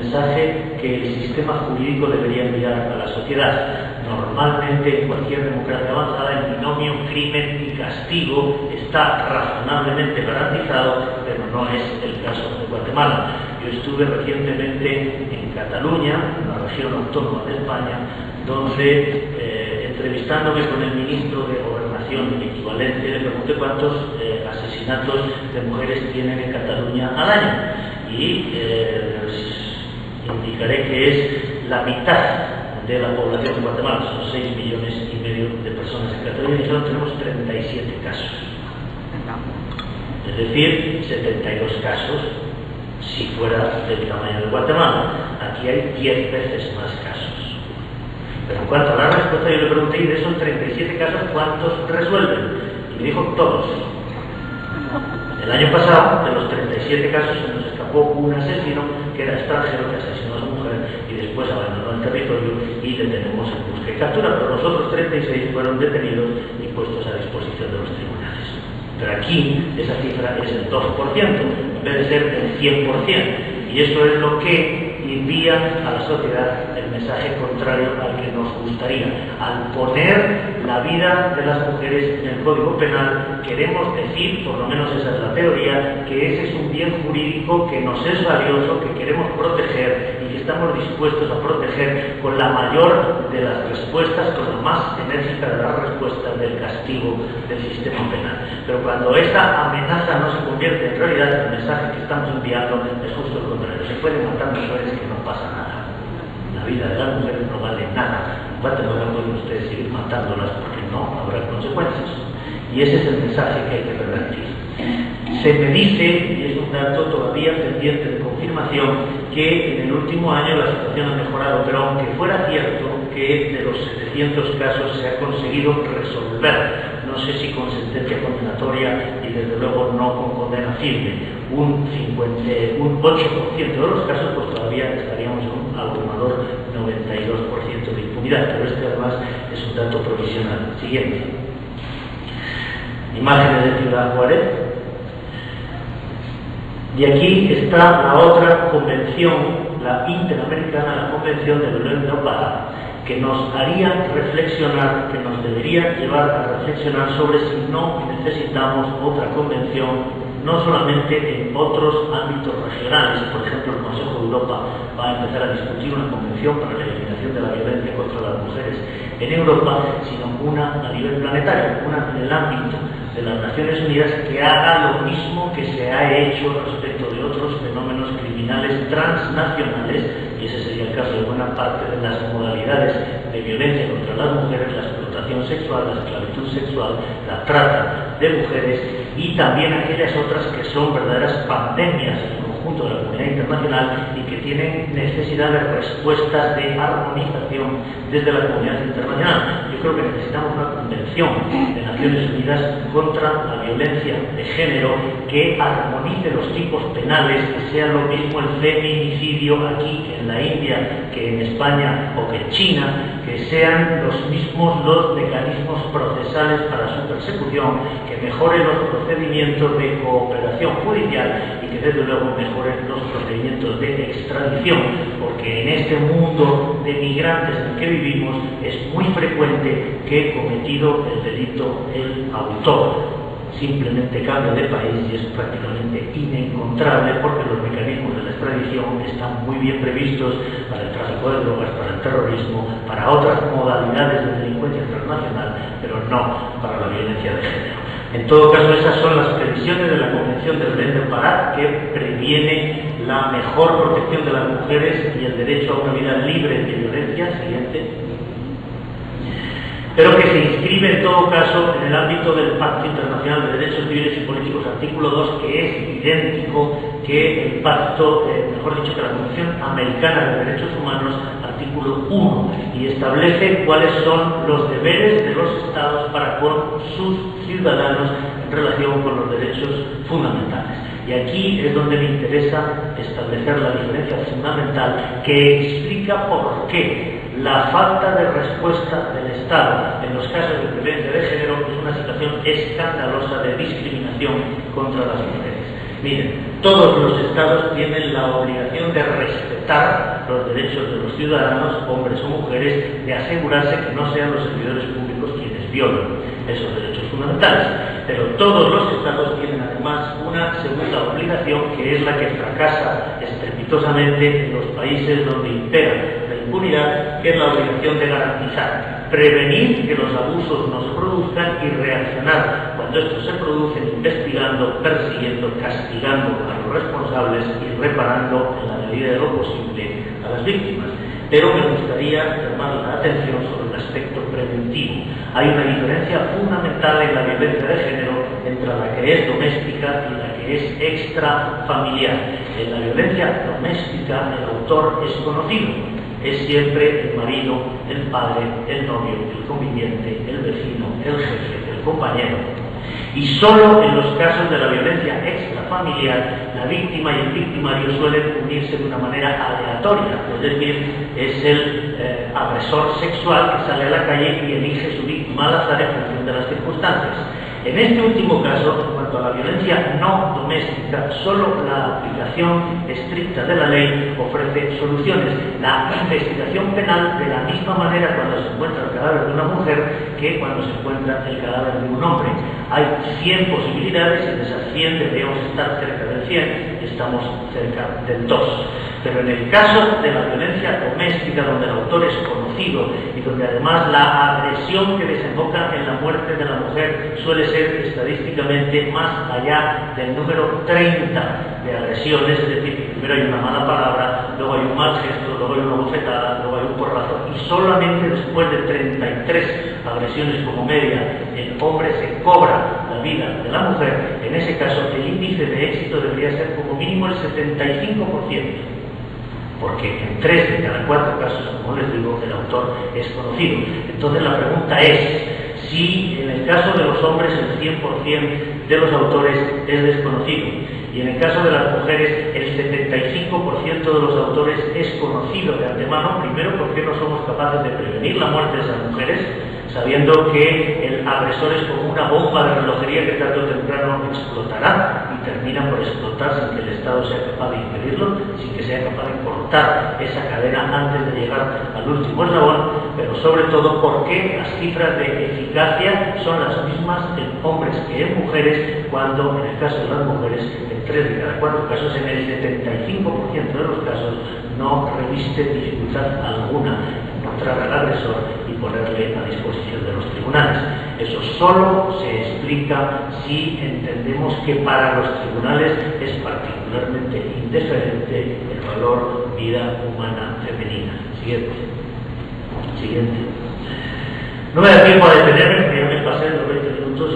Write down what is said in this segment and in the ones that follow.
mensaje que el sistema jurídico debería enviar a la sociedad. Normalmente, en cualquier democracia avanzada, el binomio crimen y castigo está razonablemente garantizado, pero no es el caso de Guatemala. Yo estuve recientemente en Cataluña, una región autónoma de España, donde, entrevistándome con el ministro de Gobernación y Equivalencia, le pregunté cuántos asesinatos de mujeres tienen en Cataluña al año. Y les indicaré que es la mitad de la población de Guatemala, son 6,5 millones de personas en Cataluña, y solo tenemos 37 casos. Es decir, 72 casos si fuera del tamaño de Guatemala. Aquí hay 10 veces más casos. Pero en cuanto a la respuesta, yo le pregunté, y de esos 37 casos, ¿cuántos resuelven? Y me dijo, todos. El año pasado, de los 37 casos, se nos escapó un asesino que era extranjero, que asesinó a su mujer y después abandonó el territorio y le tenemos en busca y captura. Pero los otros 36 fueron detenidos y puestos a disposición de los tribunales. Pero aquí esa cifra es el 2%, en vez de ser el 100%. Y eso es lo que envía a la sociedad el mensaje contrario al que nos gustaría. Al poner la vida de las mujeres en el Código Penal, queremos decir, por lo menos esa es la teoría, que ese es un bien jurídico que nos es valioso, que queremos proteger y que estamos dispuestos a proteger con la mayor de las respuestas, con la más enérgica de las respuestas del castigo del sistema penal. Pero cuando esa amenaza no se convierte en realidad, el mensaje que estamos enviando es justo el contrario. Se pueden matar mujeres que no pasa nada. La vida de las mujeres no vale nada. En Guatemala pueden ustedes seguir matándolas porque no habrá consecuencias. Y ese es el mensaje que hay que revertir. Se me dice, y es un dato todavía pendiente de confirmación, que en el último año la situación ha mejorado, pero aunque fuera cierto que de los 700 casos se ha conseguido resolver, no sé si con sentencia condenatoria y desde luego no con condena firme, un 8% de los casos, pues todavía estaríamos en un abrumador 92% de impunidad, pero este además es un dato provisional. Siguiente. Imágenes de Ciudad Juárez. Y aquí está la otra convención, la interamericana, la convención de Belém do Pará, que nos haría reflexionar, que nos debería llevar a reflexionar sobre si no necesitamos otra convención, no solamente en otros ámbitos regionales. Por ejemplo, el Consejo de Europa va a empezar a discutir una convención para la eliminación de la violencia contra las mujeres en Europa, sino una a nivel planetario, una en el ámbito de las Naciones Unidas, que haga lo mismo que se ha hecho respecto de otros fenómenos criminales transnacionales, y ese sería el caso de buena parte de las modalidades de violencia contra las mujeres, la explotación sexual, la esclavitud sexual, la trata de mujeres, y también aquellas otras que son verdaderas pandemias en el conjunto de la comunidad internacional y que tienen necesidad de respuestas de armonización desde la comunidad internacional. Yo creo que necesitamos una convención de Naciones Unidas contra la violencia de género que armonice los tipos penales, que sea lo mismo el feminicidio aquí que en la India, que en España o que en China, que sean los mismos los mecanismos procesales para su persecución, que mejoren los procedimientos de cooperación judicial y que desde luego mejoren los procedimientos de extradición, porque en este mundo de migrantes en el que vivimos es muy frecuente que, cometido el delito, el autor simplemente cambia de país y es prácticamente inencontrable, porque los mecanismos de la extradición están muy bien previstos para el tráfico de drogas, para el terrorismo, para otras modalidades de delincuencia internacional, pero no para la violencia de género. En todo caso, esas son las previsiones de la Convención de Belém do Pará, que previene la mejor protección de las mujeres y el derecho a una vida libre de violencia. Siguiente. Pero que se inscribe en todo caso en el ámbito del Pacto Internacional de Derechos Civiles y Políticos, artículo 2, que es idéntico que el Pacto, mejor dicho, que la Convención Americana de Derechos Humanos, artículo 1, y establece cuáles son los deberes de los Estados para con sus ciudadanos en relación con los derechos fundamentales. Y aquí es donde me interesa establecer la diferencia fundamental que explica por qué la falta de respuesta del Estado en los casos de violencia de género es una situación escandalosa de discriminación contra las mujeres. Miren, todos los Estados tienen la obligación de respetar los derechos de los ciudadanos, hombres o mujeres, de asegurarse que no sean los servidores públicos quienes violan esos derechos fundamentales. Pero todos los Estados tienen además una segunda obligación, que es la que fracasa estrepitosamente en los países donde impera la impunidad, que es la obligación de garantizar, prevenir que los abusos no se produzcan y reaccionar cuando estos se producen, investigando, persiguiendo, castigando a los responsables y reparando en la medida de lo posible a las víctimas. Pero me gustaría llamar la atención sobre el aspecto preventivo. Hay una diferencia fundamental en la violencia de género entre la que es doméstica y la que es extrafamiliar. En la violencia doméstica el autor es conocido. Es siempre el marido, el padre, el novio, el conviviente, el vecino, el jefe, el compañero. Y solo en los casos de la violencia extrafamiliar, la víctima y el victimario suelen unirse de una manera aleatoria, es decir, es el agresor sexual que sale a la calle y elige su víctima al azar en función de las circunstancias. En este último caso, en cuanto a la violencia no doméstica, solo la aplicación estricta de la ley ofrece soluciones. La investigación penal, de la misma manera cuando se encuentra el cadáver de una mujer que cuando se encuentra el cadáver de un hombre. Hay 100 posibilidades y de esas 100 deberíamos estar cerca del 100 y estamos cerca del 2. Pero en el caso de la violencia doméstica, donde el autor es conocido y donde además la agresión que desemboca en la muerte de la mujer suele ser estadísticamente más allá del número 30 de agresiones, es decir, primero hay una mala palabra, luego hay un mal gesto, luego hay una bofetada, luego hay un porrazo, y solamente después de 33 agresiones como media el hombre se cobra la vida de la mujer. En ese caso el índice de éxito debería ser como mínimo el 75%. Porque en 3 de cada 4 casos, como les digo, el autor es conocido. Entonces la pregunta es, si en el caso de los hombres el 100% de los autores es desconocido, y en el caso de las mujeres el 75% de los autores es conocido de antemano, primero, ¿por qué no somos capaces de prevenir la muerte de esas mujeres? Sabiendo que el agresor es como una bomba de relojería que tarde o temprano explotará y termina por explotar sin que el Estado sea capaz de impedirlo, sin que sea capaz de cortar esa cadena antes de llegar al último eslabón, pero sobre todo porque las cifras de eficacia son las mismas en hombres que en mujeres, cuando en el caso de las mujeres, en 3 de cada 4 casos, en el 75% de los casos, no reviste dificultad alguna encontrar al agresor y ponerle a disposición de los tribunales. Eso solo se explica si entendemos que para los tribunales es particularmente indiferente el valor vida humana femenina. Siguiente. No me da tiempo a detenerme, porque ya me pasé los 20 minutos,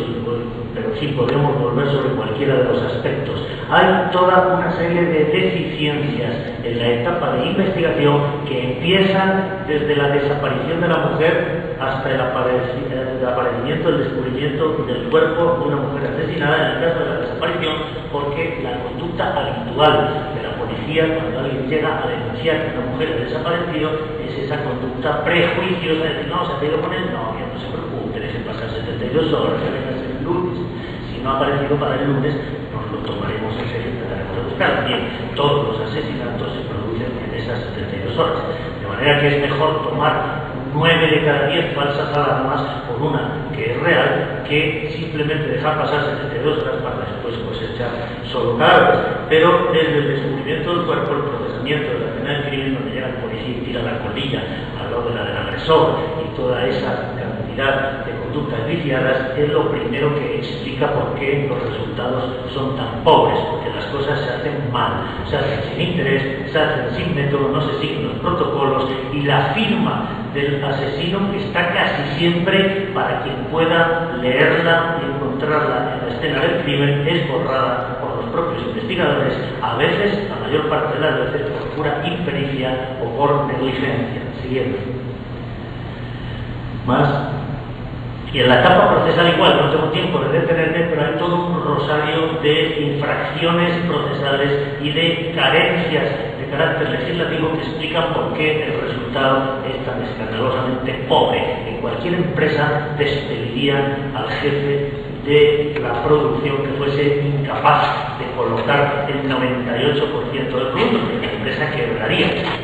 pero sí podemos volver sobre cualquiera de los aspectos. Hay toda una serie de deficiencias en la etapa de investigación que empiezan desde la desaparición de la mujer hasta el aparecimiento, el descubrimiento del cuerpo de una mujer asesinada, en el caso de la desaparición, porque la conducta habitual de la policía cuando alguien llega a denunciar que una mujer ha desaparecido es esa conducta prejuiciosa de decir, no, se ha ido con él, no, que no se preocupe, deje pasar 72 horas, que venga el lunes. Si no ha aparecido para el lunes, nos lo tomaremos en serio y trataremos de buscar. Bien, todos los asesinatos se producen en esas 72 horas. De manera que es mejor tomar 9 de cada 10 falsas alarmas por una que es real, que simplemente dejar pasar 72 horas para después cosechar solo cadáveres. Pero desde el descubrimiento del cuerpo, el procesamiento de la escena del crimen, donde llega el policía y tira la colilla al lado de la del agresor y toda esa cantidad de conductas viciadas, es lo primero que explica por qué los resultados son tan pobres, porque las cosas se hacen mal, se hacen sin interés, se hacen sin método, no se siguen los protocolos, y la firma del asesino está casi siempre, para quien pueda leerla y encontrarla en la escena del crimen, es borrada por los propios investigadores, a veces, la mayor parte de las veces, por pura impericia o por negligencia. Siguiente. Más. Y en la etapa procesal igual, no tengo tiempo de detenerme, pero hay todo un rosario de infracciones procesales y de carencias de carácter legislativo que explican por qué el resultado es tan escandalosamente pobre. En cualquier empresa despedirían al jefe de la producción que fuese incapaz de colocar el 98% del producto, porque la empresa quebraría.